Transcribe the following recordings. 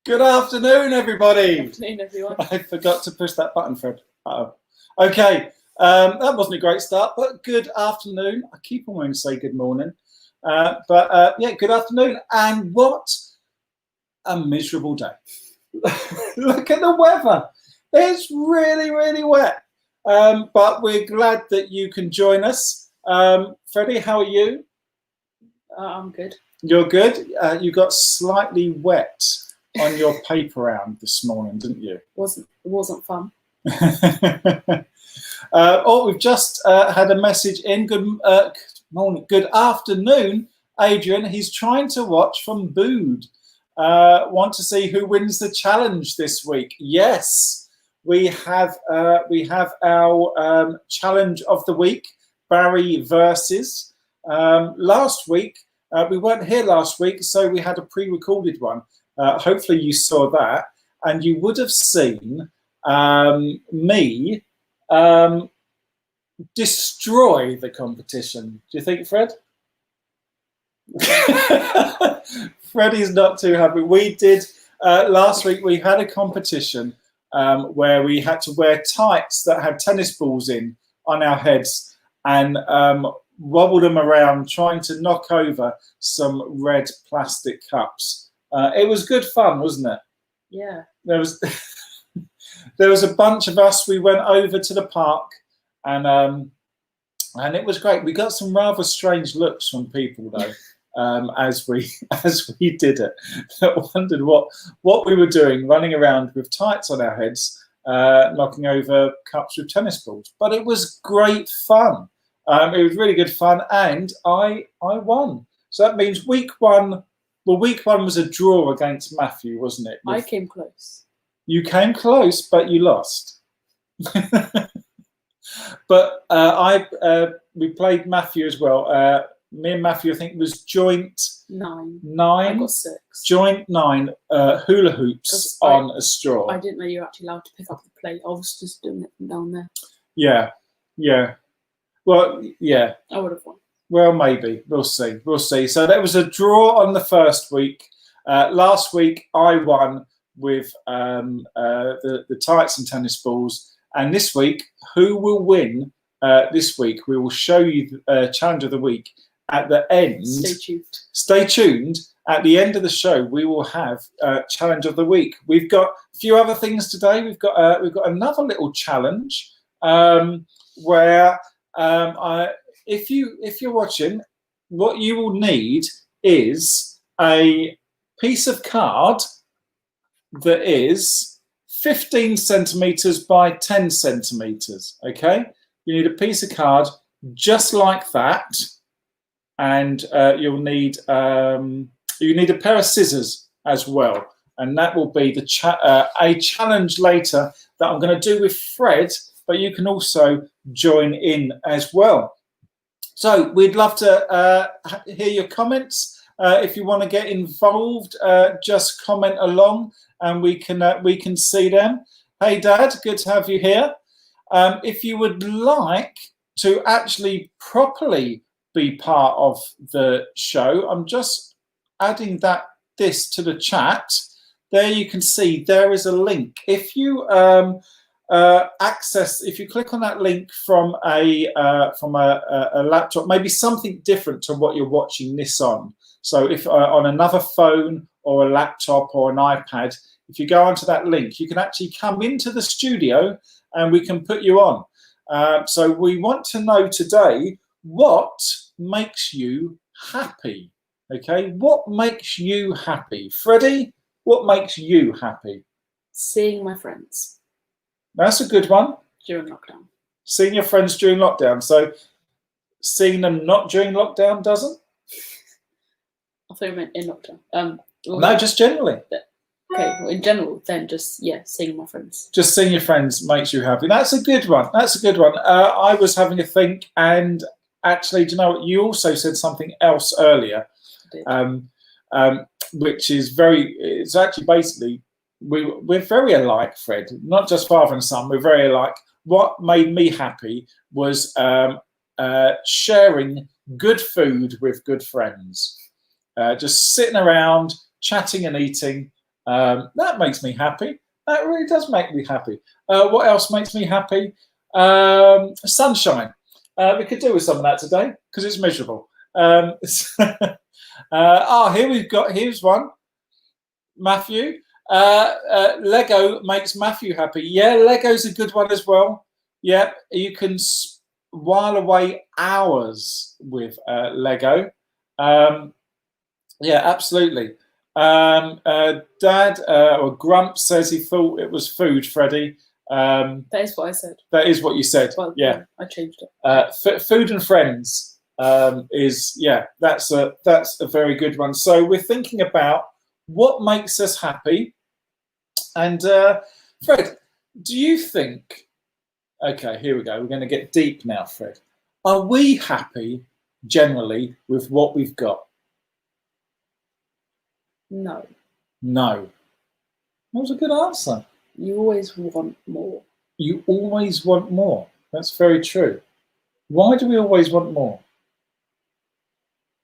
Good afternoon, everybody. Good afternoon, everyone. I forgot to push that button, Fred. Uh-oh. Okay, that wasn't a great start, but good afternoon. I keep on wanting to say good morning. Yeah, good afternoon. And what a miserable day. Look at the weather. It's really, really wet. But we're glad that you can join us. Freddie, how are you? I'm good. You're good? You got slightly wet on your paper round this morning, didn't you? It wasn't fun. We've just had a message in. Good morning, good afternoon, Adrian. He's trying to watch from Bood. Want to see who wins the challenge this week? Yes, we have our challenge of the week, Barry versus. Last week we weren't here last week, so we had a pre-recorded one. Hopefully you saw that, and you would have seen me destroy the competition. Do you think, Fred? Freddie's not too happy. We did last week. We had a competition where we had to wear tights that had tennis balls in on our heads and wobble them around, trying to knock over some red plastic cups. It was good fun, wasn't it? Yeah. There was a bunch of us. We went over to the park, and it was great. We got some rather strange looks from people though, as we did it. That wondered what we were doing, running around with tights on our heads, knocking over cups with tennis balls. But it was great fun. It was really good fun, and I won. So that means week one. Well, week one was a draw against Matthew, wasn't it? I came close. You came close, but you lost. But we played Matthew as well. Me and Matthew, I think, was joint 9. 9. I got 6. Joint 9 hula hoops on a straw. I didn't know you were actually allowed to pick up the plate. I was just doing it from down there. Yeah. Well, yeah. I would have won. Well, maybe. We'll see. We'll see. So that was a draw on the first week. Last week, I won with the tights and tennis balls. And this week, who will win this week? We will show you the challenge of the week at the end. Stay tuned. Stay tuned. At the end of the show, we will have challenge of the week. We've got a few other things today. We've got another little challenge where if you're watching, what you will need is a piece of card that is 15 centimeters by 10 centimeters. Okay, you need a piece of card just like that, and you need a pair of scissors as well, and that will be a challenge later that I'm going to do with Fred, but you can also join in as well. So we'd love to hear your comments. If you want to get involved, just comment along, and we can see them. Hey, Dad, good to have you here. If you would like to actually properly be part of the show, I'm just adding this to the chat. There you can see there is a link. If you if you click on that link from a laptop, maybe something different to what you're watching this on. So if on another phone or a laptop or an iPad, if you go onto that link, you can actually come into the studio and we can put you on. So we want to know today, what makes you happy? Okay, what makes you happy? Freddie, what makes you happy? Seeing my friends. That's a good one. During lockdown. Seeing your friends during lockdown. So seeing them not during lockdown doesn't? I thought you meant in lockdown. No, just generally. Okay, well, in general, then just, seeing my friends. Just seeing your friends makes you happy. That's a good one. That's a good one. I was having a think, and actually, do you know what? You also said something else earlier, which is it's actually basically, we're very alike, Fred. Not just father and son, we're very alike. What made me happy was sharing good food with good friends. Just sitting around, chatting and eating, That makes me happy. That really does make me happy. What else makes me happy? Sunshine. We could do with some of that today because it's miserable. Here's one. Matthew. Lego makes Matthew happy. Yeah, Lego's a good one as well. Yeah, you can while away hours with Lego. Yeah, absolutely. Dad or Grump says he thought it was food, Freddie. That is what I said. That is what you said. Well, yeah, I changed it. Food and Friends that's a very good one. So we're thinking about what makes us happy. And Fred, do you think? Okay, here we go. We're going to get deep now, Fred. Are we happy generally with what we've got? No. No. That was a good answer. You always want more. You always want more. That's very true. Why do we always want more?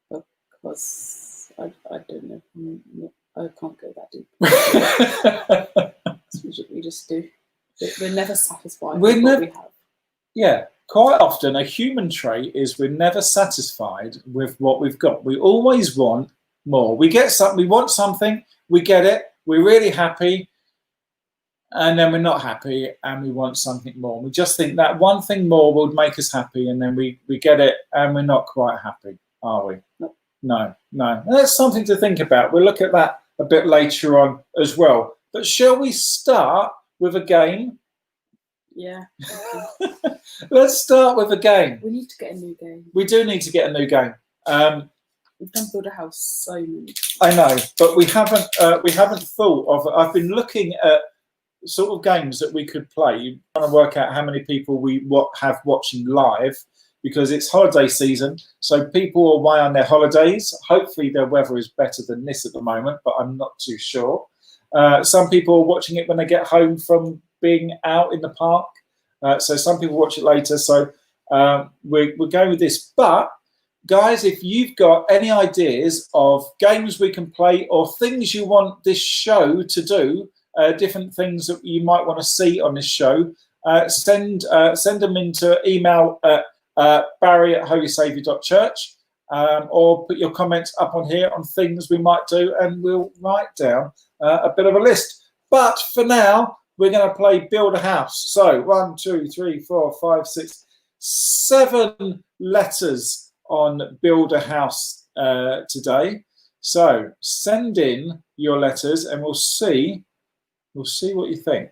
Because I don't know. I can't go that deep. We just do. We're never satisfied with what we have. Yeah, quite often a human trait is we're never satisfied with what we've got. We always want more. We want something, we get it, we're really happy, and then we're not happy and we want something more. We just think that one thing more would make us happy, and then we get it and we're not quite happy, are we? No. And that's something to think about. We'll look at that a bit later on as well. But shall we start with a game? Yeah. Okay. Let's start with a game. We need to get a new game. We do need to get a new game. We've done Build a House so many. I know, but we haven't thought of. I've been looking at sort of games that we could play, trying to work out how many people we have watching live, because it's holiday season, so people are away on their holidays. Hopefully their weather is better than this at the moment, but I'm not too sure. Some people are watching it when they get home from being out in the park, so some people watch it later. So we're going with this. But guys, if you've got any ideas of games we can play or things you want this show to do, different things that you might want to see on this show, send them into email at barry@holysaviour.church, or put your comments up on here on things we might do, and we'll write down a bit of a list. But for now, we're going to play Build a House. So 1, 2, 3, 4, 5, 6, 7 letters on Build a House today. So send in your letters and we'll see what you think.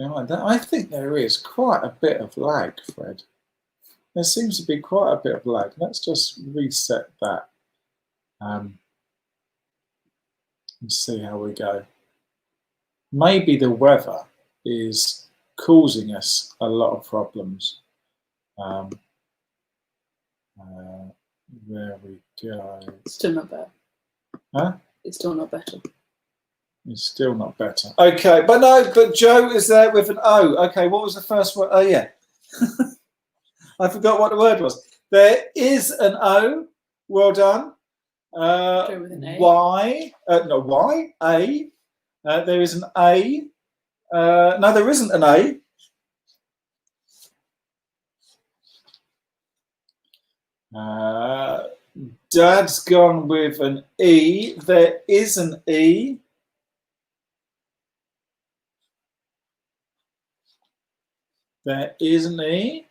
I think there is quite a bit of lag, Fred. There seems to be quite a bit of lag. Let's just reset that and see how we go. Maybe the weather is causing us a lot of problems. There we go. Still not better. Huh? It's still not better. It's still not better. Okay, but Joe is there with an O. Okay, what was the first word? Oh, yeah. I forgot what the word was. There is an O. Well done. Joe with an A. Y. No, Y. A. There is an A. No, there isn't an A. Dad's gone with an E. There is an E. There is an E.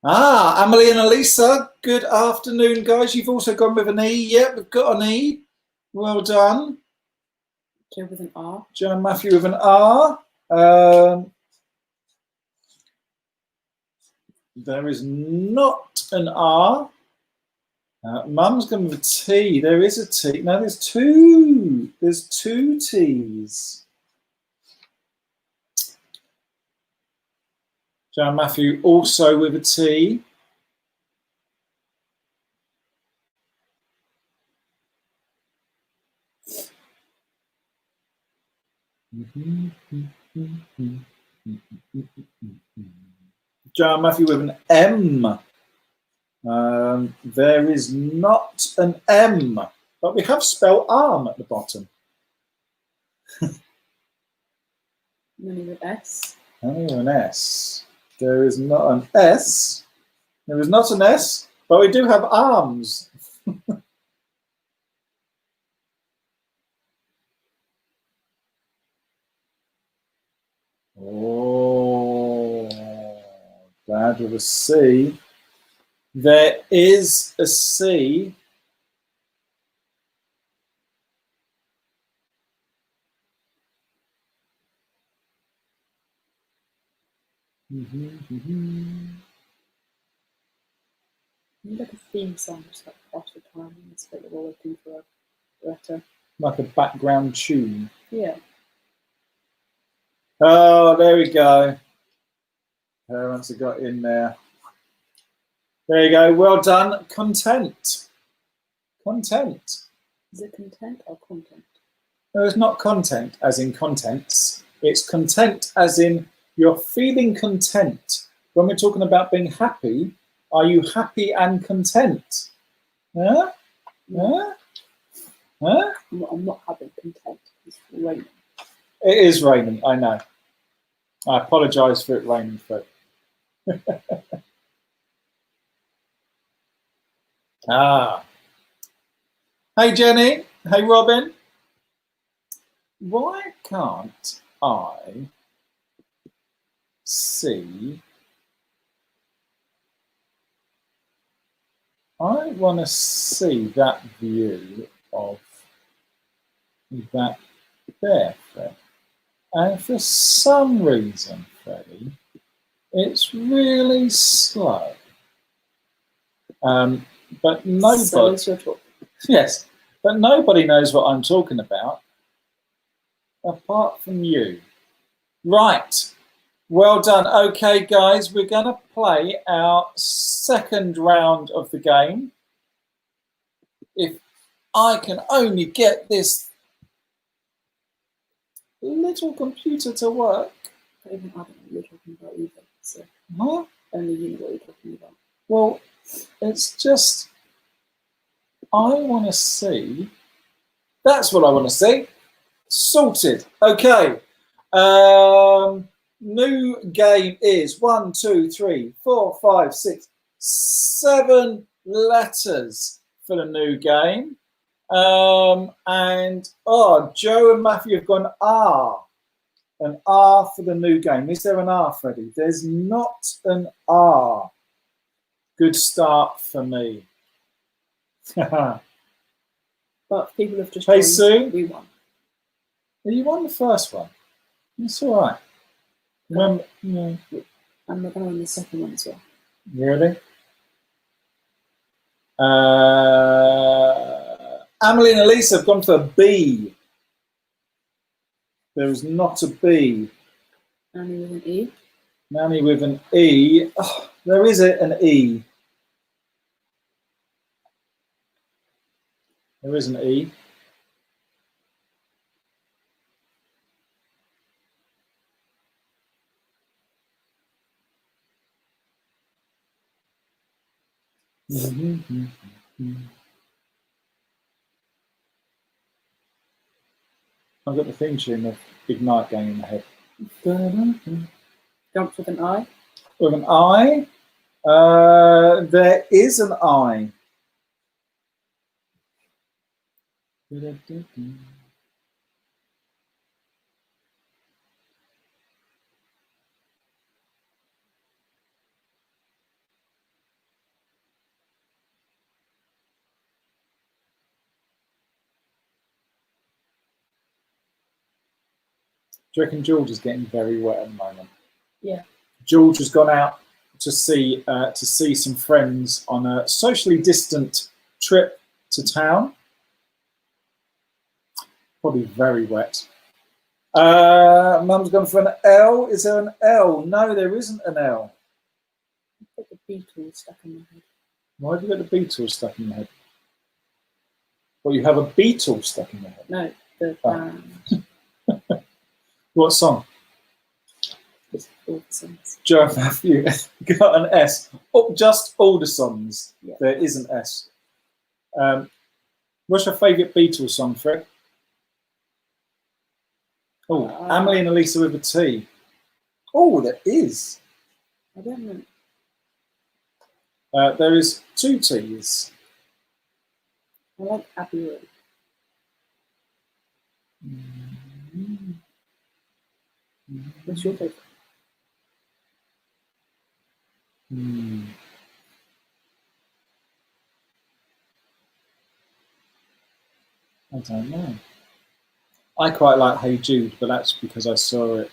Emily and Elisa, good afternoon, guys. You've also gone with an E. Yep, we've got an E. Well done. Joe with an R. Joe and Matthew with an R. There is not an R. Mum's gone with a T. There is a T. No, there's two. There's two T's. Joe and Matthew also with a T. Joe and Matthew with an M. There is not an M, but we have spelled arm at the bottom. Only with S. Only an S. There is not an S. There is not an S, but we do have arms. Oh, bad with a C. There is a C. Like a theme song, just like off the time, and it's like we're all looking for a letter. Like a background tune. Yeah. Oh, there we go. Parents have got in there. There you go. Well done. Content. Content. Is it content or content? No, it's not content as in contents. It's content as in you're feeling content. When we're talking about being happy, are you happy and content? Huh? Huh? Huh? I'm not having content. It's raining. It is raining, I know. I apologise for it raining, folk. Hey, Jenny. Hey, Robin. Why can't I see? I want to see that view of that there, Fred. And for some reason, Freddie, it's really slow. But nobody. So is your talk. Yes, but nobody knows what I'm talking about apart from you. Right. Well done. Okay, guys, we're going to play our second round of the game. If I can only get this little computer to work. I don't know what you're talking about either. So Huh? only you know what you're talking about. Well, it's just, I want to see. That's what I want to see. Sorted. Okay. New game is 1, 2, 3, 4, 5, 6, 7 letters for the new game. And Joe and Matthew have gone R. An R for the new game. Is there an R, Freddie? There's not an R. Good start for me. But people have just Hey, joined. Sue. We won. You won the first one. It's all right. And we're going to win the second one as well. Really? Amelie and Elisa have gone for B. There is not a B. Annie with an E. Nanny with an E. Oh, there is an E. There is an E. I've got the theme tune of Ignite going in my head. Jump with an I. With an I. There is an I. Do you reckon George is getting very wet at the moment? Yeah. George has gone out to see some friends on a socially distant trip to town. Probably very wet. Mum's gone for an L. Is there an L? No, there isn't an L. I've got the Beatles stuck in my head. Why have you got the Beatles stuck in your head? Well, you have a Beatle stuck in your head. No, the band. What song? all the songs. Joe and Matthew got an S. Oh, just all the songs. Yeah. There is an S. What's your favourite Beatles song, Fred? Oh, Amelie and Elisa with a T. Oh, there is. I don't know. There is 2 T's. I like Abbey Road. What's your favourite? I don't know. I quite like Hey Jude, but that's because I saw it,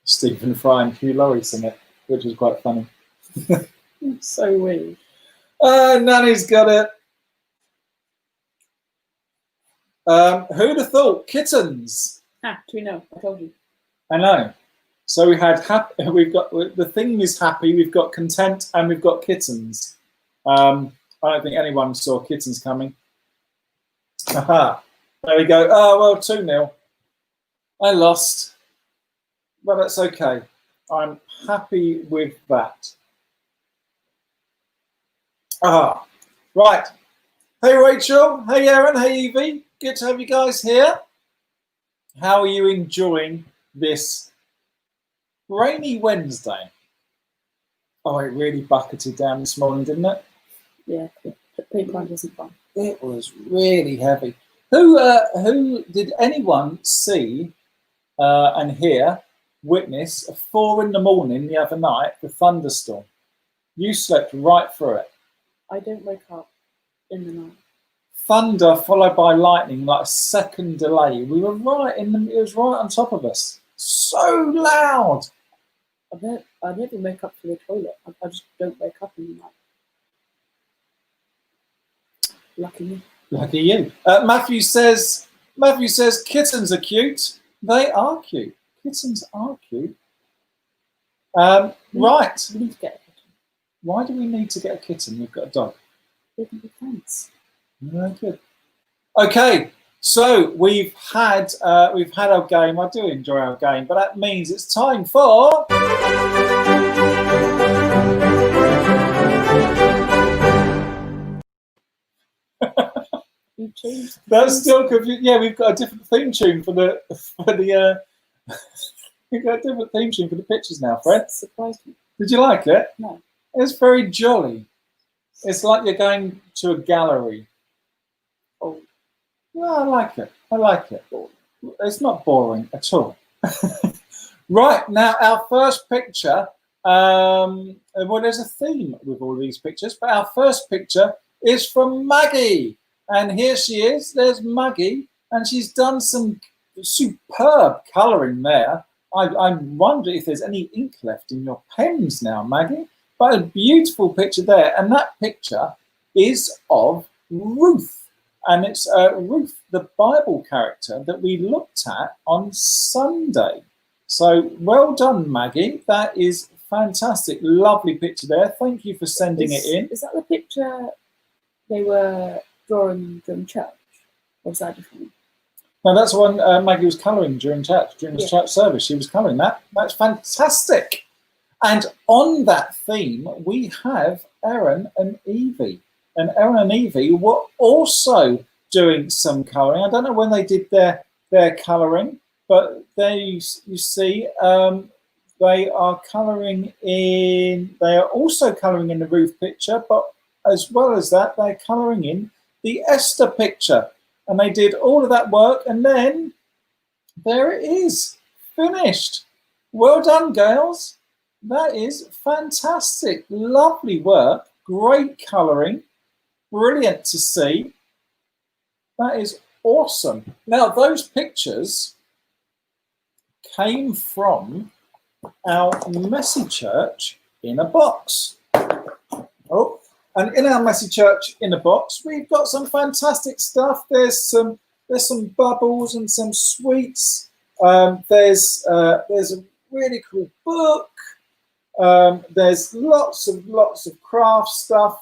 Stephen Fry and Hugh Laurie sing it, which was quite funny. So weird. Nanny's got it. Who'd have thought? Kittens. Do we know? I told you. I know. So we had happy. We've got the theme is happy. We've got content, and we've got kittens. I don't think anyone saw kittens coming. Aha. There we go. Oh, well, 2-0. I lost. But that's okay. I'm happy with that. Ah, right. Hey, Rachel. Hey, Aaron. Hey, Evie. Good to have you guys here. How are you enjoying this rainy Wednesday? Oh, it really bucketed down this morning, didn't it? Yeah, the pre-plan wasn't fun. It was really heavy. Who did anyone see and witness at 4 in the morning the other night, the thunderstorm? You slept right through it. I don't wake up in the night. Thunder followed by lightning, like a second delay. We were right it was right on top of us. So loud. I never wake up for the toilet. I just don't wake up in the night. Lucky me. Lucky you. Matthew says kittens are cute. They are cute. Kittens are cute. Right. We need to get a kitten. Why do we need to get a kitten? We've got a dog. They can be friends. Very good. Okay, so we've had our game. I do enjoy our game, but that means it's time for. You changed. That's still confusing. Yeah, we've got a different theme tune for the we've got a different theme tune for the pictures now, Fred. Surprised me. Did you like it? No. It's very jolly. It's like you're going to a gallery. Oh. Yeah, I like it. I like it. It's not boring at all. Right, now our first picture, well, there's a theme with all these pictures, but our first picture is from Maggie. And here she is. There's Maggie, and she's done some superb colouring there. I wonder if there's any ink left in your pens now, Maggie. But a beautiful picture there. And that picture is of Ruth. And it's Ruth, the Bible character that we looked at on Sunday. So well done, Maggie. That is fantastic. Lovely picture there. Thank you for sending it in. Is that the picture they were drawing during church? Or was that different? No, that's the one Maggie was colouring during church, during the church service. She was colouring that. That's fantastic. And on that theme, we have Aaron and Evie. And Aaron and Evie were also doing some colouring. I don't know when they did their colouring, but there you see they are colouring in. They are also colouring in the Ruth picture, but as well as that, they're colouring in the Esther picture. And they did all of that work, and then there it is, finished. Well done, girls. That is fantastic. Lovely work. Great colouring. Brilliant to see. That is awesome. Now, those pictures came from our Messy Church in a box. Oh, and in our Messy Church in a box, we've got some fantastic stuff. There's some bubbles and some sweets. There's a really cool book. There's lots of craft stuff,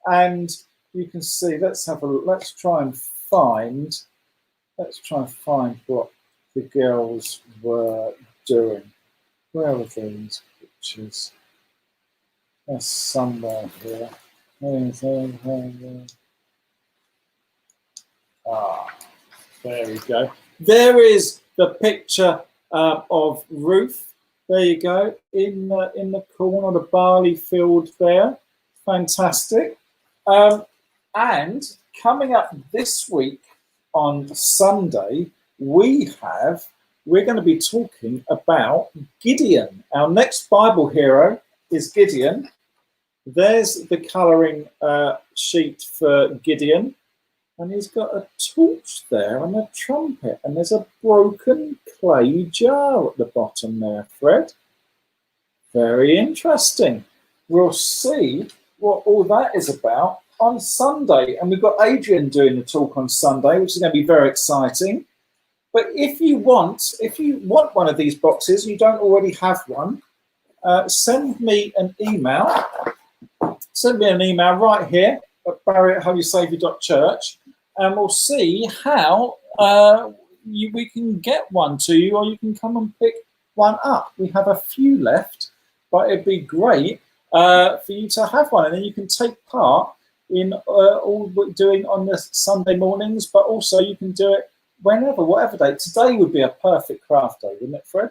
and you can see. Let's try and find what the girls were doing. Where are these pictures? There's somewhere here. Ah, there we go. There is the picture of Ruth. There you go, in the corner, the barley field there. Fantastic. And coming up this week on Sunday, we're going to be talking about Gideon. Our next Bible hero is Gideon. There's the colouring sheet for Gideon. And he's got a torch there and a trumpet. And there's a broken clay jar at the bottom there, Fred. Very interesting. We'll see what all that is about on Sunday. And we've got Adrian doing the talk on Sunday, which is going to be very exciting. But if you want one of these boxes, you don't already have one, send me an email. Send me an email right here at barry@holysaviour.church, and we'll see how we can get one to you, or you can come and pick one up. We have a few left, but it'd be great for you to have one, and then you can take part in all we're doing on the Sunday mornings, but also you can do it whenever, whatever day. Today would be a perfect craft day, wouldn't it, Fred?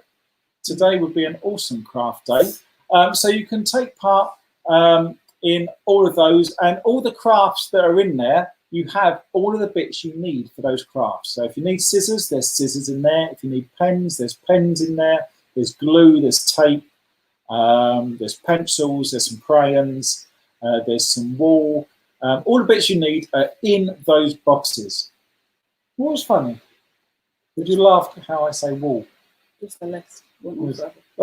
Today would be an awesome craft day. So you can take part in all of those, and all the crafts that are in there, you have all of the bits you need for those crafts. So if you need scissors, there's scissors in there. If you need pens, there's pens in there. There's glue, there's tape, there's pencils, there's some crayons, there's some wool. All the bits you need are in those boxes. What was funny? Did you laugh at how I say wool? Just the list. Well,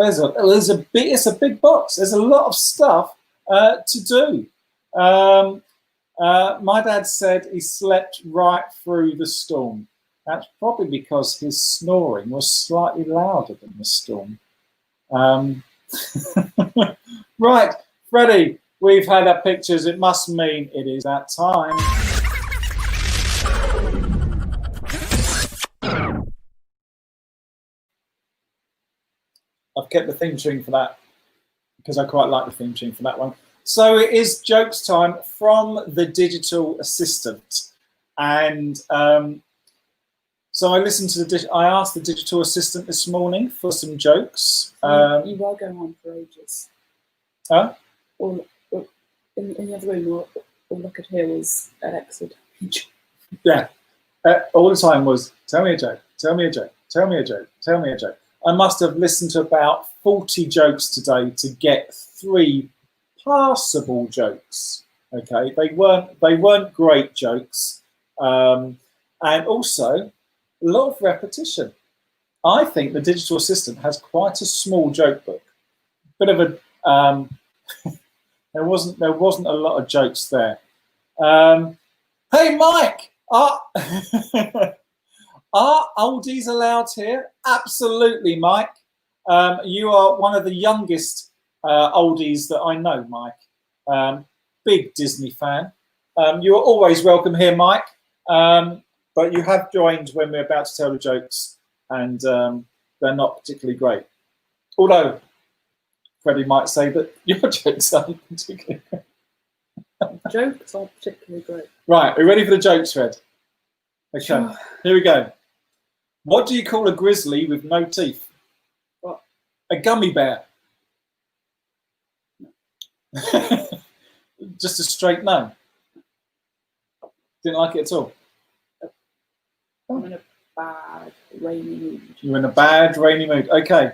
it's a big box. There's a lot of stuff to do. My dad said he slept right through the storm. That's probably because his snoring was slightly louder than the storm. Right, Freddie, we've had our pictures. It must mean it is that time. I've kept the theme tune for that because I quite like the theme tune for that one. So it is jokes time from the digital assistant, and so I listened to I asked the digital assistant this morning for some jokes. You are going on for ages. Huh? All in the other room, all I could hear was Alexa. Yeah, all the time was tell me a joke, tell me a joke, tell me a joke, tell me a joke. I must have listened to about 40 jokes today to get 3 passable jokes. Okay, they weren't great jokes, and also a lot of repetition. I think the digital assistant has quite a small joke book. Bit of a there wasn't a lot of jokes there. Hey Mike, are oldies allowed here? Absolutely, Mike. You are one of the youngest oldies that I know, Mike. Big Disney fan. You are always welcome here, Mike. But you have joined when we're about to tell the jokes, and they're not particularly great. Although Freddie might say that your jokes aren't particularly great. Jokes are particularly great. Right, are you ready for the jokes, Fred? Okay, Sure. Here we go. What do you call a grizzly with no teeth? What? A gummy bear. Just a straight no. Didn't like it at all. I'm in a bad, rainy mood. You're in a bad, rainy mood. Okay.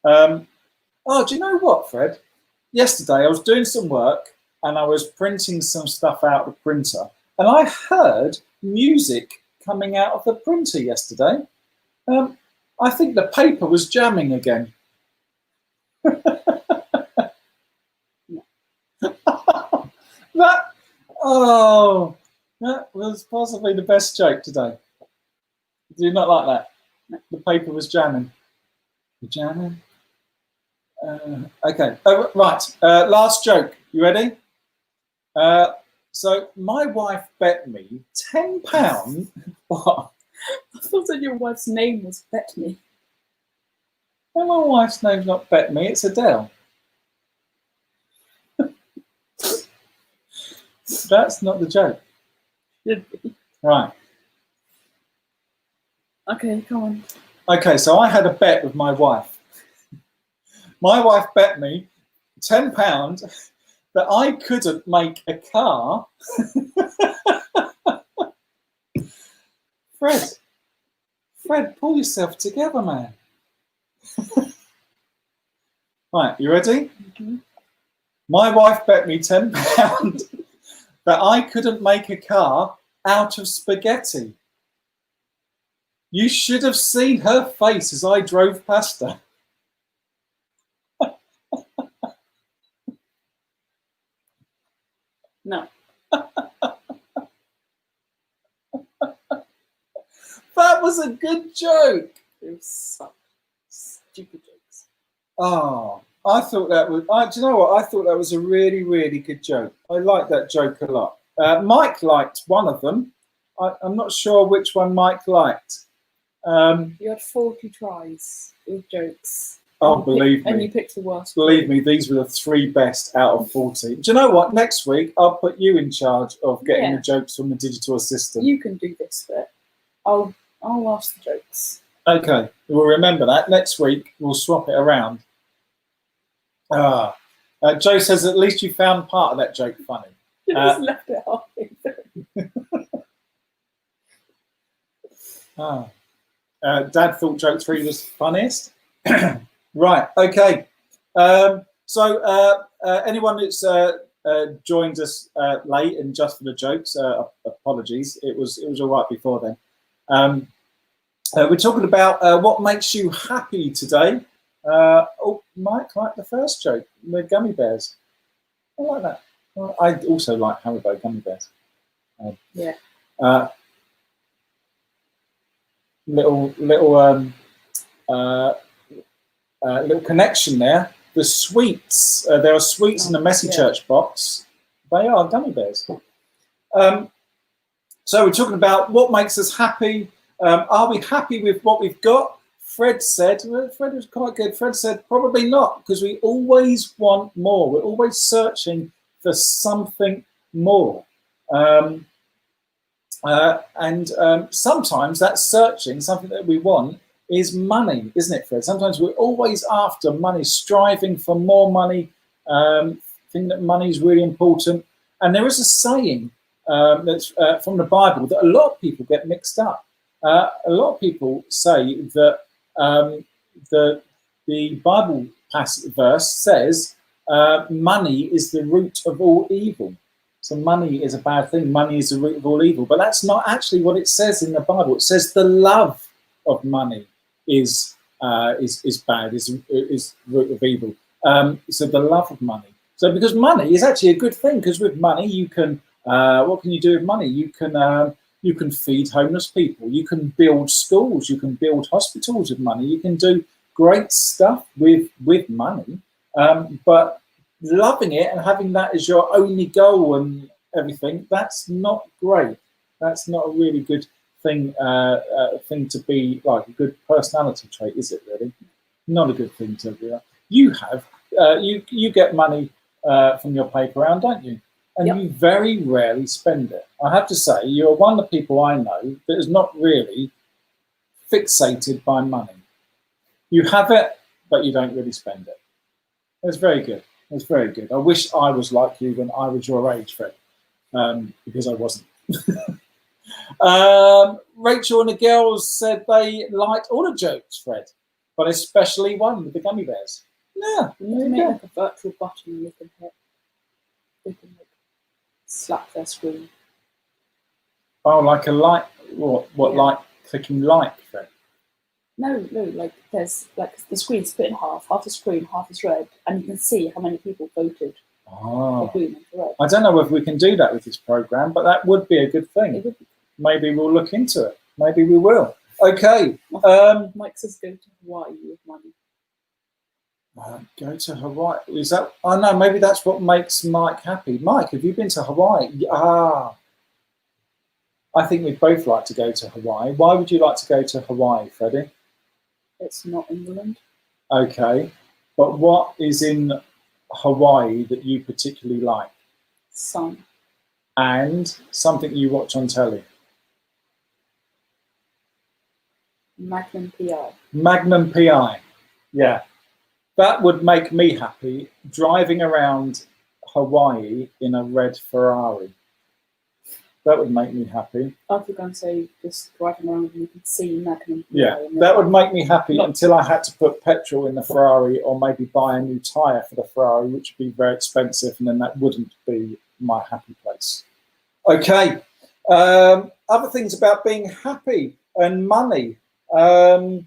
Oh, do you know what, Fred? Yesterday I was doing some work and I was printing some stuff out of the printer, and I heard music coming out of the printer yesterday. I think the paper was jamming again. That was possibly the best joke today. Do you not like that? No. The paper was jamming. Jamming? Okay. Oh, right. Last joke. You ready? So my wife bet me £10. What? I thought that your wife's name was Bet Me. Well, my wife's name's not Bet Me, it's Adele. That's not the joke. Should be. Right. Okay, come on. Okay, so I had a bet with my wife. My wife bet me £10 that I couldn't make a car. Fred, pull yourself together, man. Right, you ready? Mm-hmm. My wife bet me £10 that I couldn't make a car out of spaghetti. You should have seen her face as I drove past her. No. That was a good joke. It was such stupid jokes. Oh, I thought that was. Do you know what? I thought that was a really, really good joke. I liked that joke a lot. Mike liked one of them. I'm not sure which one Mike liked. You had 40 tries with jokes. Oh, believe me. And you picked the worst. Believe me, these were the 3 best out of 40. Do you know what? Next week, I'll put you in charge of getting the jokes from the digital assistant. You can do this bit. I'll ask the jokes. Okay, we'll remember that. Next week, we'll swap it around. Joe says, at least you found part of that joke funny. You just left it halfway through. Dad thought joke 3 was funniest. Right, okay. So anyone that's joined us late and just for the jokes, apologies. It was all right before then. We're talking about what makes you happy today. Mike liked the first joke, the gummy bears. I like that. I also like Haribo gummy bears. Little connection there. The sweets. There are sweets in the Messy Church box. They are gummy bears. So we're talking about what makes us happy. Are we happy with what we've got? Fred said, Fred was quite good. Fred said, probably not, because we always want more. We're always searching for something more. And sometimes that searching, something that we want, is money, isn't it, Fred? Sometimes we're always after money, striving for more money, think that money is really important. And there is a saying that's from the Bible that a lot of people get mixed up. A lot of people say that the Bible verse says money is the root of all evil. So money is a bad thing. Money is the root of all evil. But that's not actually what it says in the Bible. It says the love of money is bad, is the root of evil. So the love of money. So because money is actually a good thing, because with money you can, what can you do with money? You can feed homeless people. You can build schools. You can build hospitals with money. You can do great stuff with money. But loving it and having that as your only goal and everything, that's not great. That's not a really good thing to be like, a good personality trait, is it really? Not a good thing to be. You have, you get money from your paper round, don't you? And you very rarely spend it. I have to say, you're one of the people I know that is not really fixated by money. You have it, but you don't really spend it. That's very good. That's very good. I wish I was like you when I was your age, Fred, because I wasn't. Rachel and the girls said they liked all the jokes, Fred, but especially one with the gummy bears. Yeah, you can make like a virtual button you can hit. You can like slap their screen. Oh, like a like, like clicking like, Fred? No, like there's like the screen's split in half the screen, half is red, and you can see how many people voted for green and for red. I don't know if we can do that with this program, but that would be a good thing. It would be. Maybe we'll look into it. Maybe we will. Okay. Mike says go to Hawaii with money. Go to Hawaii. Is that? Oh no, maybe that's what makes Mike happy. Mike, have you been to Hawaii? I think we'd both like to go to Hawaii. Why would you like to go to Hawaii, Freddie? It's not England. Okay, but what is in Hawaii that you particularly like? Sun. And something you watch on telly? Magnum PI. Magnum PI. Yeah. That would make me happy, driving around Hawaii in a red Ferrari. That would make me happy. I was going to say just driving around and you can see Magnum PI. Yeah, that would make me happy until I had to put petrol in the Ferrari or maybe buy a new tyre for the Ferrari, which would be very expensive, and then that wouldn't be my happy place. Okay, other things about being happy and money. Do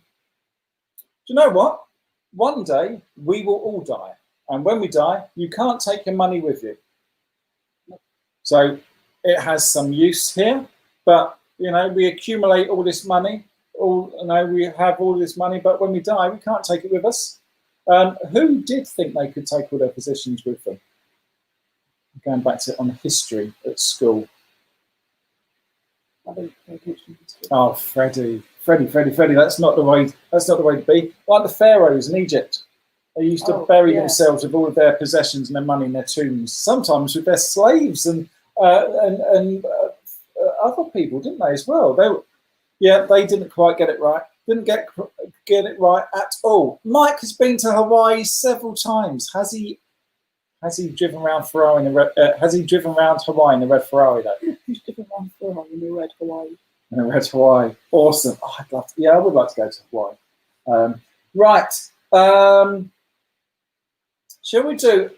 you know what? One day we will all die, and when we die, you can't take your money with you. So it has some use here, but you know, we accumulate all this money. We have all this money, but when we die, we can't take it with us. Who did think they could take all their possessions with them? Going back to on history at school. I don't pay attention to history. Oh, Freddie. That's not the way. That's not the way to be. Like the pharaohs in Egypt, they used to bury themselves with all of their possessions and their money in their tombs. Sometimes with their slaves and other people, didn't they as well? They didn't quite get it right. Didn't get it right at all. Mike has been to Hawaii several times. Has he driven around Ferrari in a red? Has he driven around Hawaii in a red Ferrari though? He's driven around Ferrari in a red Hawaii. In a red Hawaii, awesome. Oh, I'd love to. Yeah, I would like to go to Hawaii. Right. Shall we do?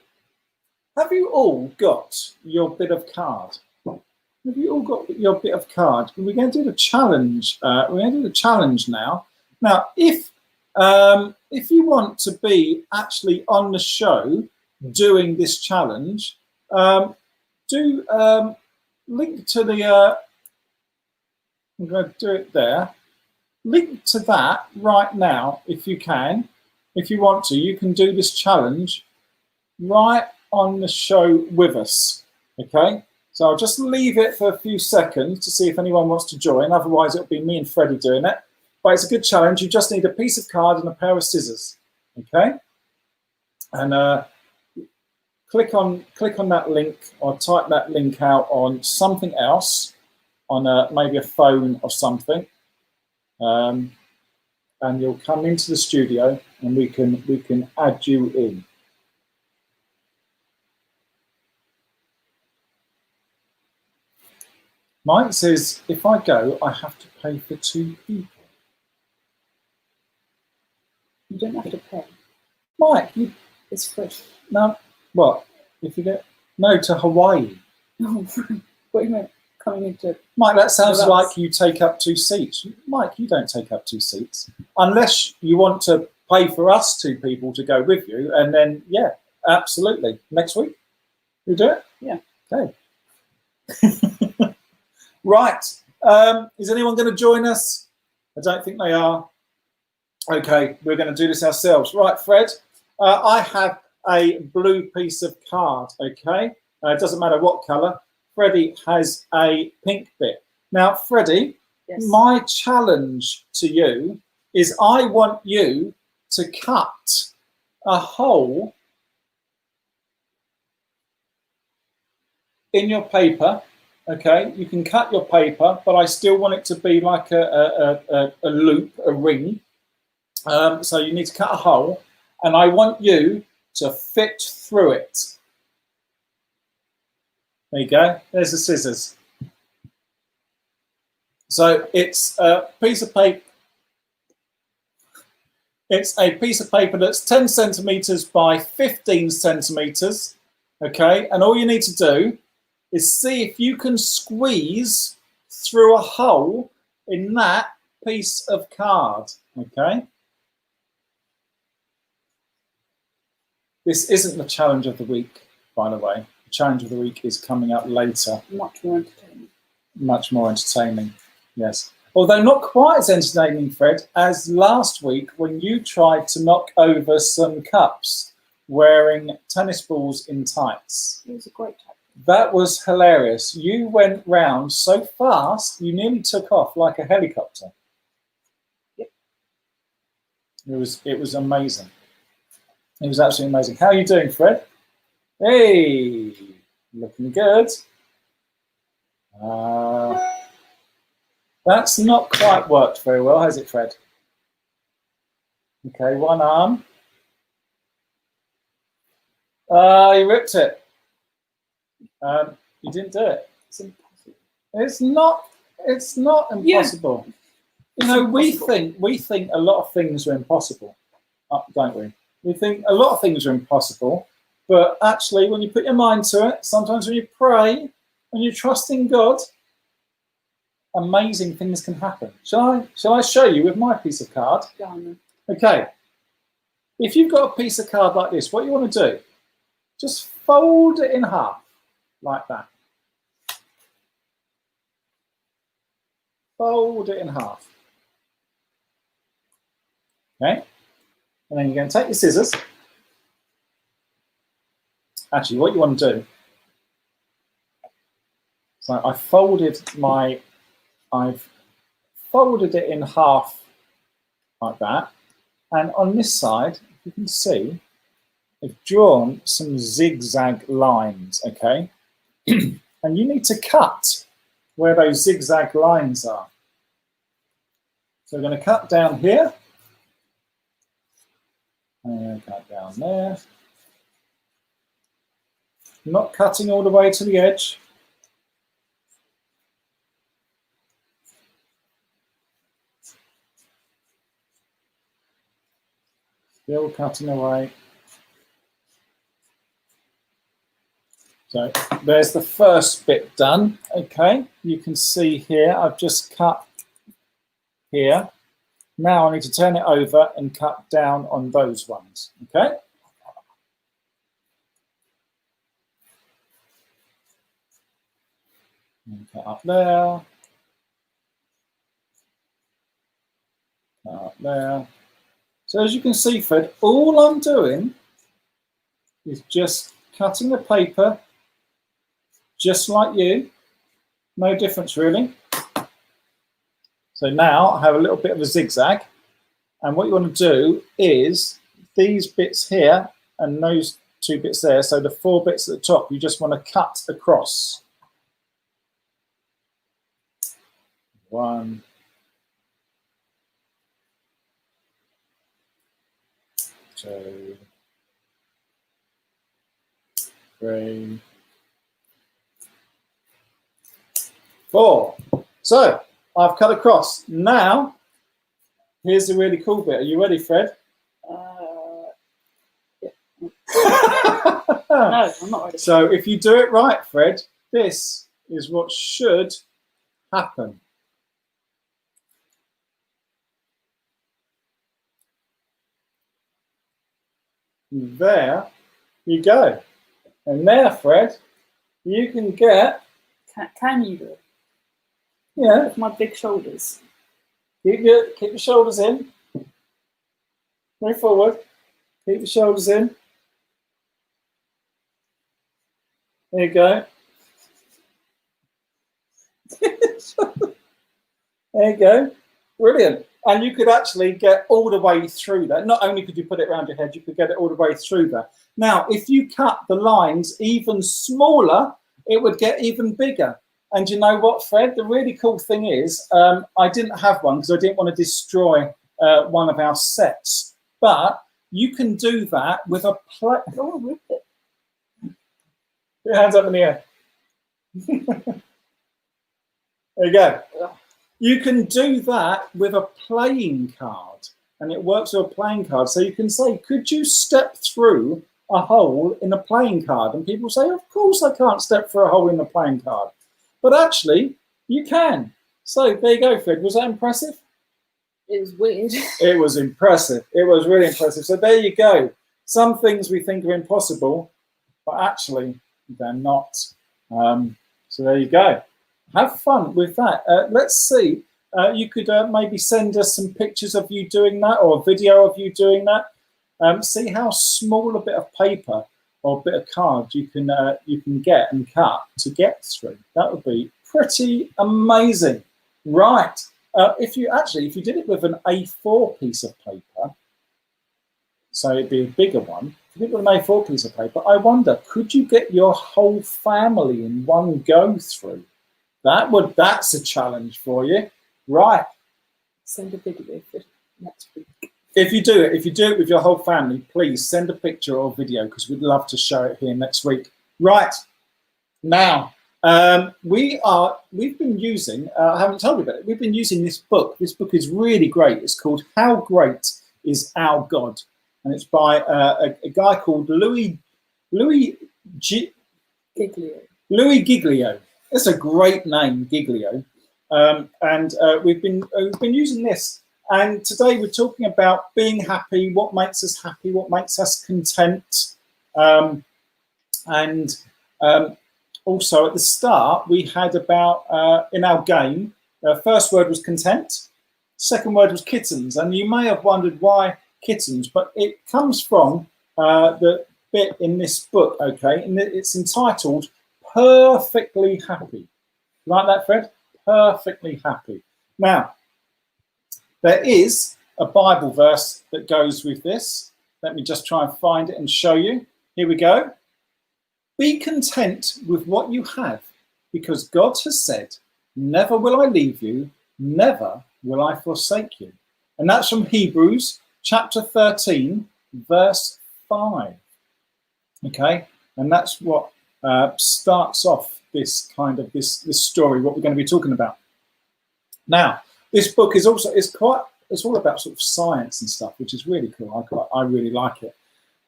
Have you all got your bit of card? Have you all got your bit of card? We're going to do the challenge. We're going to do the challenge now. Now, if you want to be actually on the show doing this challenge, do link to the. I'm going to do it there. Link to that right now if you can. If you want to, you can do this challenge right on the show with us. Okay. So I'll just leave it for a few seconds to see if anyone wants to join. Otherwise, it'll be me and Freddie doing it. But it's a good challenge. You just need a piece of card and a pair of scissors. Okay? And click on that link or type that link out on something else, on maybe a phone or something. And you'll come into the studio and we can add you in. Mike says, if I go, I have to pay for 2 people. You don't have to pay. Mike, it's free. No, what? If you get to Hawaii. Oh, what do you mean? Coming into Mike, that sounds like you take up 2 seats. Mike, you don't take up 2 seats. Unless you want to pay for us 2 people to go with you, and then yeah, absolutely. Next week? You do it? Yeah. Okay. Right. Is anyone going to join us? I don't think they are. Okay, we're going to do this ourselves. Right, Fred, I have a blue piece of card, okay? It doesn't matter what colour. Freddie has a pink bit. Now, Freddie, yes. My challenge to you is I want you to cut a hole in your paper. Okay, you can cut your paper, but I still want it to be like a loop, a ring. So you need to cut a hole, and I want you to fit through it. There you go. There's the scissors. So it's a piece of paper. It's a piece of paper that's 10 centimeters by 15 centimeters. Okay, and all you need to do is see if you can squeeze through a hole in that piece of card, okay? This isn't the challenge of the week, by the way. The challenge of the week is coming up later. Much more entertaining. Much more entertaining, yes. Although not quite as entertaining, Fred, as last week when you tried to knock over some cups wearing tennis balls in tights. It was a great time. That was hilarious. You went round so fast, you nearly took off like a helicopter. Yep. It was amazing. It was absolutely amazing. How are you doing, Fred? Hey, looking good. That's not quite worked very well, has it, Fred? Okay, one arm. You ripped it. You didn't do it. It's impossible. It's not impossible. Yeah. You know, we think a lot of things are impossible, don't we? We think a lot of things are impossible, but actually, when you put your mind to it, sometimes when you pray, when you trust in God, amazing things can happen. Shall I show you with my piece of card? Yeah, Okay. If you've got a piece of card like this, what you want to do, just fold it in half, like that. Fold it in half. Okay? And then you're going to take your scissors. Actually, what you want to do, so I've folded it in half like that. And on this side, you can see, I've drawn some zigzag lines, okay? And you need to cut where those zigzag lines are. So we're going to cut down here. And cut down there. Not cutting all the way to the edge. Still cutting away. So there's the first bit done. Okay, you can see here I've just cut here. Now I need to turn it over and cut down on those ones. Okay. And cut up there. Cut up there. So as you can see, Fred, all I'm doing is just cutting the paper just like you. No difference really. So now I have a little bit of a zigzag. And what you want to do is these bits here and those two bits there, so the 4 bits at the top, you just want to cut across. 1, 2, 3, 4. So I've cut across. Now, here's the really cool bit. Are you ready, Fred? Yeah. No, I'm not ready. So if you do it right, Fred, this is what should happen. There you go. And there, Fred, you can get... Can you do it? Yeah. With my big shoulders. Keep your shoulders in. Move forward. Keep your shoulders in. There you go. There you go. Brilliant. And you could actually get all the way through that. Not only could you put it around your head, you could get it all the way through that. Now, if you cut the lines even smaller, it would get even bigger. And you know what, Fred? The really cool thing is, I didn't have one because I didn't want to destroy one of our sets. But you can do that with a plate. Oh, rip it. Put your hands up in the air. There you go. You can do that with a playing card, and it works with a playing card. So you can say, could you step through a hole in a playing card? And people say, of course I can't step through a hole in a playing card. But actually, you can. So there you go, Fred. Was that impressive? It was weird. It was impressive. It was really impressive. So there you go. Some things we think are impossible, but actually they're not. So there you go. Have fun with that. Let's see. You could maybe send us some pictures of you doing that or a video of you doing that. See how small a bit of paper or a bit of card you can get and cut to get through. That would be pretty amazing. Right. If you did it with an A4 piece of paper, so it'd be a bigger one. For people with an A4 piece of paper, I wonder, could you get your whole family in one go through? That's a challenge for you. Right. Send a video for next week. If you do it with your whole family, please send a picture or video, because we'd love to show it here next week. Right. Now, we've been using, I haven't told you about it, we've been using this book. This book is really great. It's called How Great is Our God? And it's by a guy called Louis Giglio. That's a great name, Giglio. And we've been using this. And today we're talking about being happy, what makes us happy, what makes us content. Also at the start, we had about, in our game, first word was content, second word was kittens. And you may have wondered why kittens, but it comes from the bit in this book, okay? And it's entitled Perfectly Happy. Like that, Fred? Perfectly happy. Now, there is a Bible verse that goes with this. Let me just try and find it and show you. Here we go. Be content with what you have, because God has said, never will I leave you, never will I forsake you. And that's from Hebrews chapter 13, verse 5. Okay, and that's what starts off this this story, what we're going to be talking about. Now, this book is also it's all about sort of science and stuff, which is really cool. I really like it.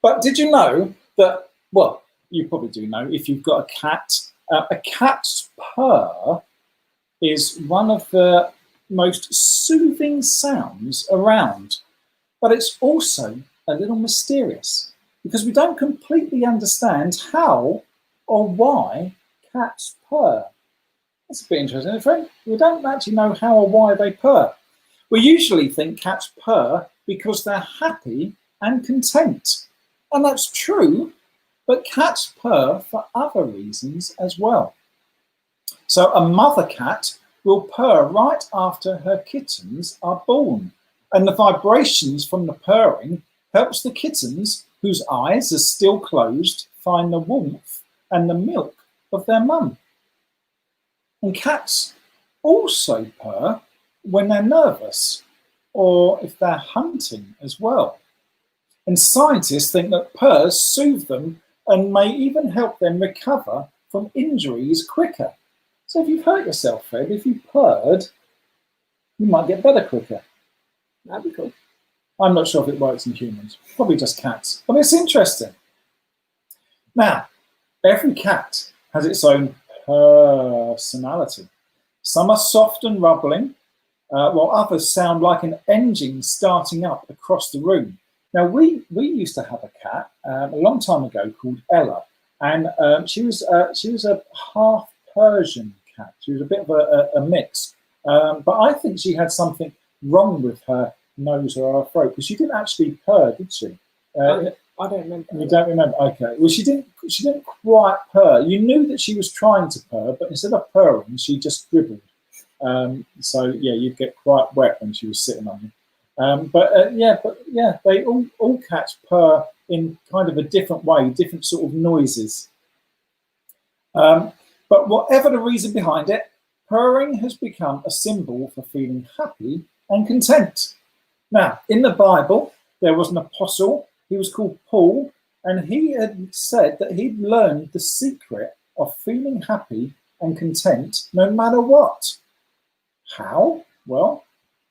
But did you know that? Well, you probably do know if you've got a cat's purr is one of the most soothing sounds around, but it's also a little mysterious because we don't completely understand how or why cats purr. That's a bit interesting, isn't it, friend? We don't actually know how or why they purr. We usually think cats purr because they're happy and content, and that's true. But cats purr for other reasons as well. So a mother cat will purr right after her kittens are born. And the vibrations from the purring helps the kittens, whose eyes are still closed, find the warmth and the milk of their mum. And cats also purr when they're nervous or if they're hunting as well. And scientists think that purrs soothe them and may even help them recover from injuries quicker. So if you've hurt yourself, Fred, if you purred, you might get better quicker. That'd be cool. I'm not sure if it works in humans, probably just cats, but it's interesting. Now, every cat has its own personality. Some are soft and rubbling, while others sound like an engine starting up across the room. Now, we used to have a cat a long time ago called Ella, and she was a half Persian cat. She was a bit of a mix, but I think she had something wrong with her nose or her throat, because she didn't actually purr, did she? I don't remember. You don't remember? Okay. Well, she didn't quite purr. You knew that she was trying to purr, but instead of purring, she just dribbled. So yeah, you'd get quite wet when she was sitting on you. They all cats purr in kind of a different way, different sort of noises. But whatever the reason behind it, purring has become a symbol for feeling happy and content. Now, in the Bible, there was an apostle. He was called Paul, and he had said that he'd learned the secret of feeling happy and content no matter what. How? Well,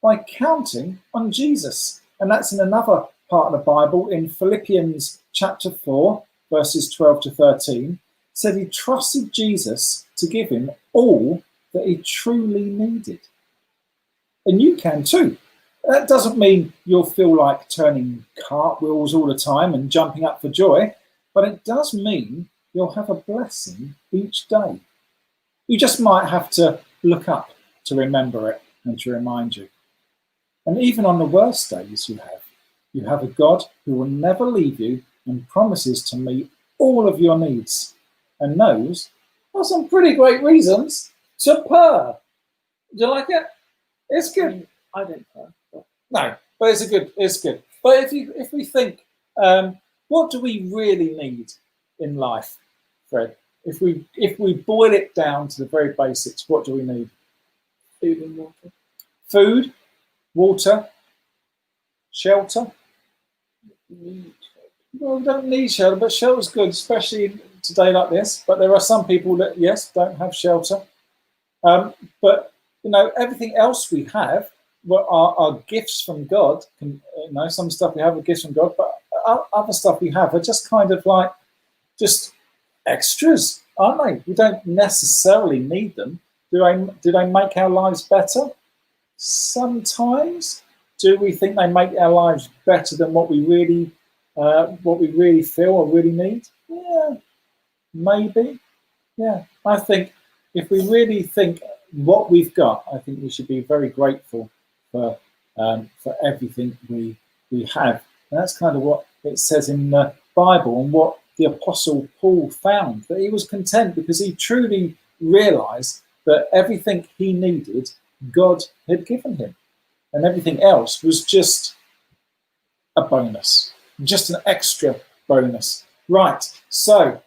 by counting on Jesus. And that's in another part of the Bible, in Philippians chapter 4, verses 12 to 13, said he trusted Jesus to give him all that he truly needed. And you can too. That doesn't mean you'll feel like turning cartwheels all the time and jumping up for joy, but it does mean you'll have a blessing each day. You just might have to look up to remember it and to remind you. And even on the worst days you have a God who will never leave you and promises to meet all of your needs, and those are some pretty great reasons to purr. Do you like it? It's good. I don't purr. No, but it's good. But if we think What do we really need in life, Fred? If we boil it down to the very basics, what do we need? Food and water. Food, water, shelter. Need. Well, we don't need shelter, but shelter's good, especially today like this. But there are some people that, yes, don't have shelter. But, everything else we have are gifts from God. Some stuff we have are gifts from God, but other stuff we have are just kind of like just extras, aren't they? We don't necessarily need them. Do they make our lives better? Sometimes. Do we think they make our lives better than what we really feel or really need? Yeah, maybe. Yeah, I think if we really think what we've got, I think we should be very grateful for everything we have. And that's kind of what it says in the Bible, and what the Apostle Paul found, that he was content because he truly realized that everything he needed, God had given him. And everything else was just a bonus, just an extra bonus. Right, so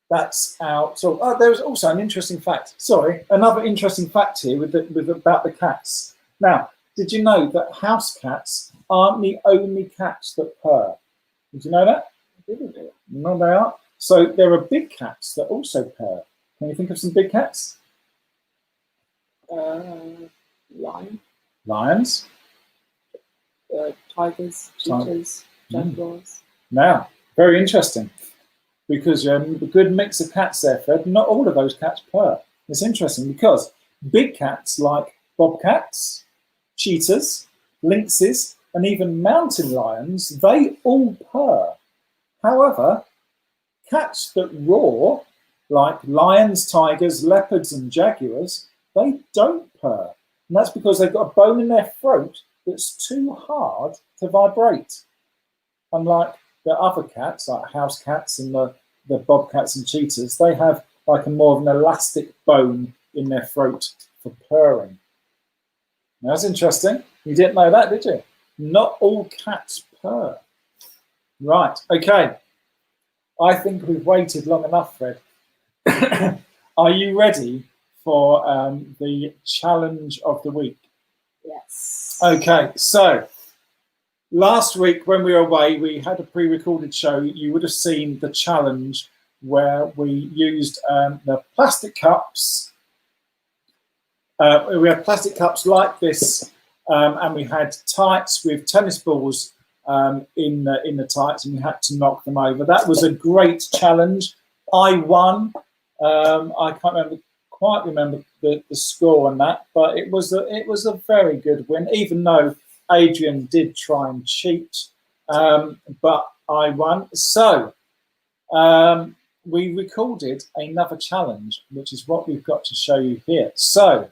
that's our. So there was also an interesting fact. Sorry, another interesting fact here with about the cats. Now, did you know that house cats aren't the only cats that purr? Did you know that? I didn't know. No, they are. So there are big cats that also purr. Can you think of some big cats? Lion. Lions. Tigers, cheetahs, jaguars. Now, very interesting, because a good mix of cats there, Fred. Not all of those cats purr. It's interesting because big cats like bobcats, cheetahs, lynxes, and even mountain lions, they all purr. However, cats that roar, like lions, tigers, leopards, and jaguars, they don't purr. And that's because they've got a bone in their throat that's too hard to vibrate. Unlike the other cats, like house cats and the bobcats and cheetahs, they have like a more of an elastic bone in their throat for purring. Now, that's interesting. You didn't know that, did you? Not all cats purr. Right, okay. I think we've waited long enough, Fred. Are you ready for the challenge of the week? Yes. Okay, so last week when we were away, we had a pre-recorded show. You would have seen the challenge where we used the plastic cups. We had plastic cups like this, and we had tights with tennis balls in the tights, and we had to knock them over. That was a great challenge. I won. I can't quite remember the score on that, but it was a very good win, even though Adrian did try and cheat, but I won. So we recorded another challenge, which is what we've got to show you here. So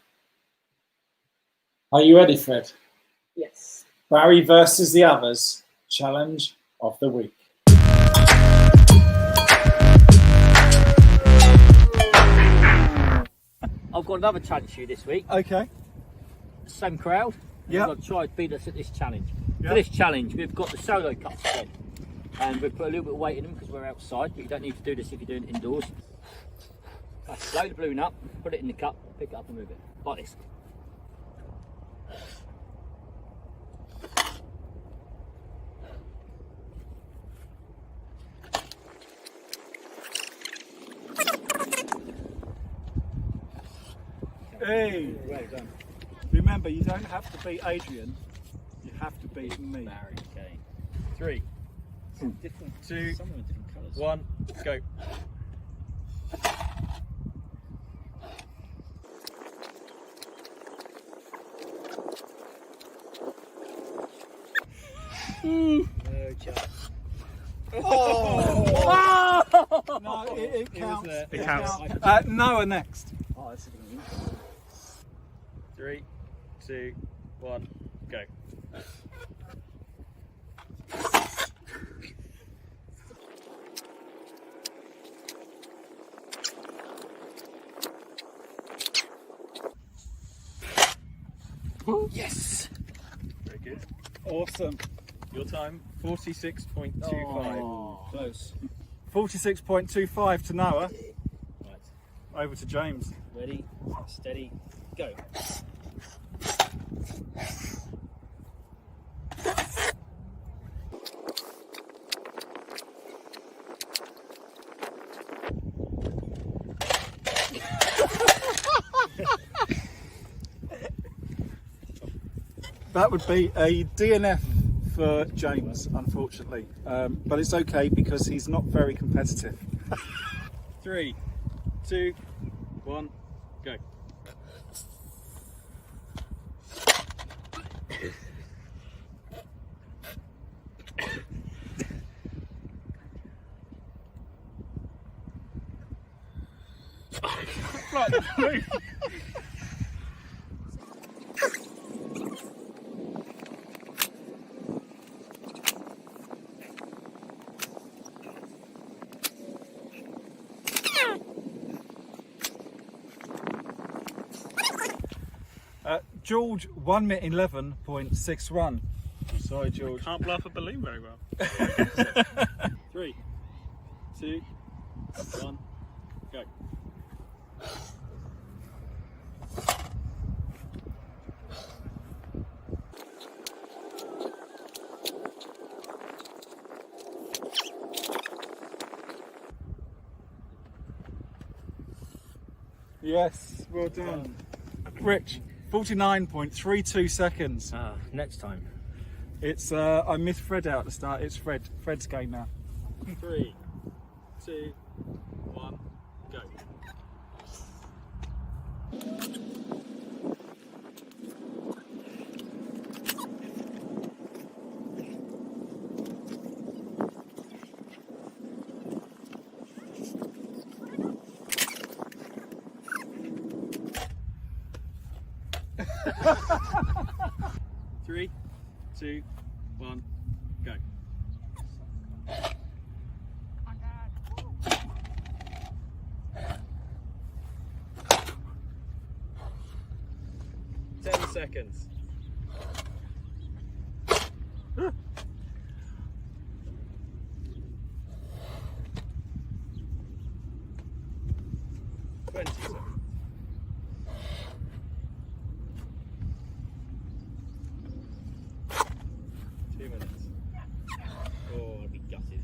are you ready, Fred? Yes. Barry versus the others, challenge of the week. I've got another challenge for you this week. Okay. Same crowd. Yeah. You've got to try and beat us at this challenge. Yep. For this challenge, we've got the solo cups again. And we've put a little bit of weight in them because we're outside, but you don't need to do this if you're doing it indoors. Blow the balloon up, put it in the cup, pick it up and move it. Like this. Hey, Well done. remember, you don't have to beat Adrian, you have to beat me. Barry, okay. 3, Different, 2, some of them are different colours. 1, go. No chance. Oh! No, it counts. It counts. Noah next. Oh, this is going to be interesting. 3, 2, 1, go. Yes! Very good. Awesome. Your time. 46.25. Oh, close. 46.25 to Noah. Right, Over to James. ready, steady, go. That would be a DNF for James, unfortunately. But it's okay because he's not very competitive. 3, 2, 1, go. George, 1 minute 11.61. Sorry, George. Can't blow up a balloon very well. 3, 2, 1, go. Yes, well done. Rich, 49.32 seconds. Next time. It's I missed Fred out at the start. It's Fred's game now. 3, 2, 1, go. Three, 2, 1, go. Seconds. Seconds. 2 minutes. Oh, I'd be gutted.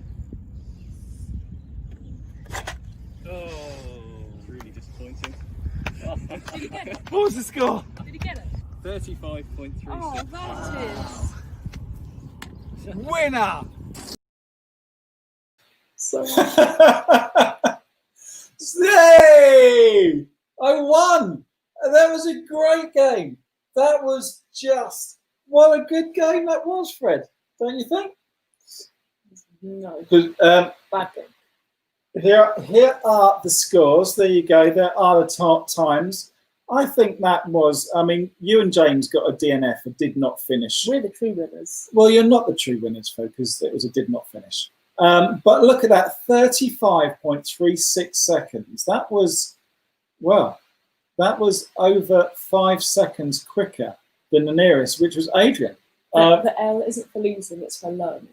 Oh, it's really disappointing. Did you get it? What was the score? Did you get it? 35.36. Oh, that is. Winner! So Yay! I won! That was a great game. That was just, what a good game that was, Fred. Don't you think? no, 'Cause, bad game. here are the scores. There you go. There are the top times. I think that was, I mean, you and James got a DNF, a did not finish. We're the true winners. Well, you're not the true winners, folks, because it was a did not finish. But look at that, 35.36 seconds. That was, well, that was over 5 seconds quicker than the nearest, which was Adrian. The L isn't for losing, it's for learning.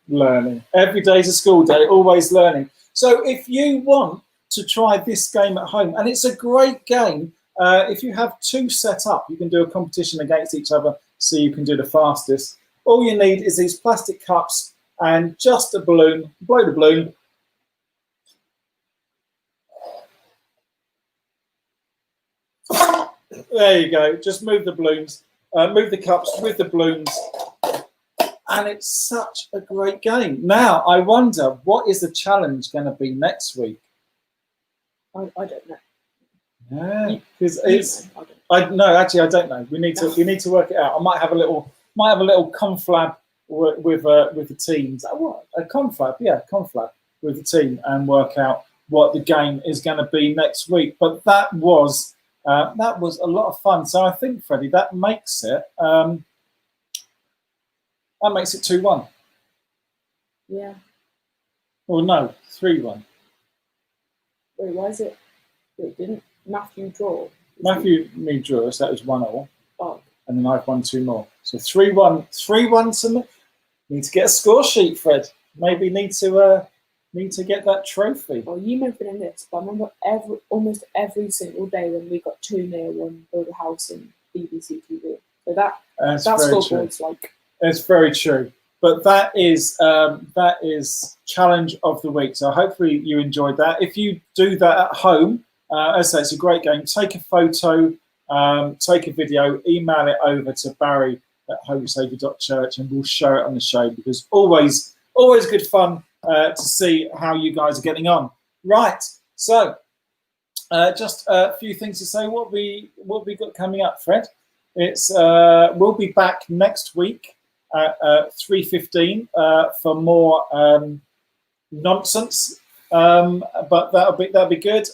Learning. Every day's a school day, always learning. So if you want to try this game at home, and it's a great game, if you have 2 set up, you can do a competition against each other so you can do the fastest. All you need is these plastic cups and just a balloon. Blow the balloon. There you go. Just move the balloons, move the cups with the balloons. And it's such a great game. Now, I wonder, what is the challenge going to be next week? I don't know. Yeah, because You it's. know, I don't know. No, actually, I don't know. We need to work it out. I might have a little conflab with the teams. What a conflab? Yeah, conflab with the team and work out what the game is going to be next week. But that was a lot of fun. So I think, Freddie, that makes it 2-1. Yeah. Well, no, 3-1. Wait, why is it? Wait, didn't Matthew draw? Matthew me drew us. That was 1-1. Oh, And then I've won 2 more. So 3-1 to me. Need to get a score sheet, Fred. Maybe need to get that trophy. Well, you may have been in this, but I remember almost every single day when we got 2-1, build a house in BBC TV. So that scoreboard's like. It's very true. But that is challenge of the week. So hopefully you enjoyed that. If you do that at home, as I say, it's a great game. Take a photo, take a video, email it over to barry@hopesaviour.church, and we'll show it on the show, because always good fun to see how you guys are getting on. Right. So just a few things to say. What we got coming up, Fred? It's we'll be back next week at 3:15 for more nonsense, but that'll be good.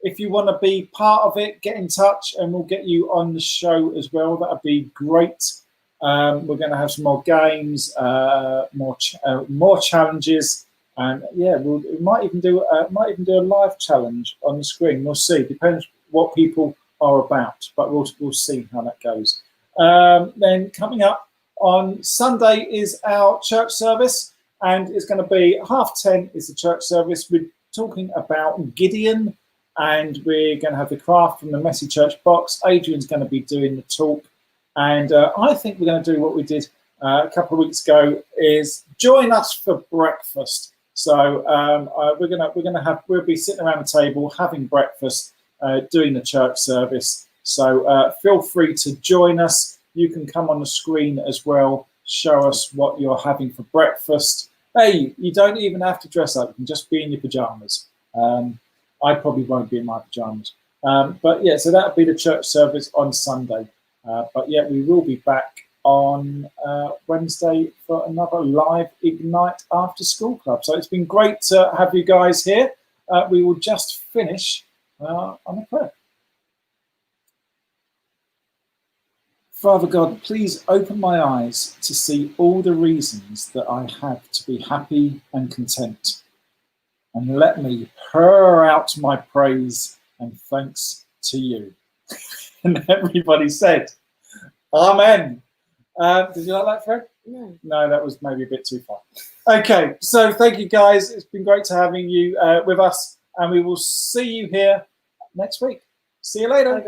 If you want to be part of it, get in touch and we'll get you on the show as well. That'd be great. We're going to have some more games, more challenges, and yeah, we might even do a live challenge on the screen. We'll see. Depends what people are about, but we'll see how that goes. Then coming up on Sunday is our church service, and it's going to be 10:30 is the church service. We're talking about Gideon, and we're going to have the craft from the Messy Church box. Adrian's going to be doing the talk, and I think we're going to do what we did a couple of weeks ago, is join us for breakfast. So we'll be sitting around the table having breakfast, doing the church service. So feel free to join us. You can come on the screen as well, show us what you're having for breakfast. Hey, you don't even have to dress up. You can just be in your pajamas. I probably won't be in my pajamas. But yeah, so that'll be the church service on Sunday. But yeah, we will be back on Wednesday for another live Ignite After School Club. So it's been great to have you guys here. We will just finish on a prayer. Father God, please open my eyes to see all the reasons that I have to be happy and content, and let me pour out my praise and thanks to you. And everybody said, Amen. Did you like that, Fred? No. No, that was maybe a bit too far. Okay, so thank you guys. It's been great to having you with us, and we will see you here next week. See you later.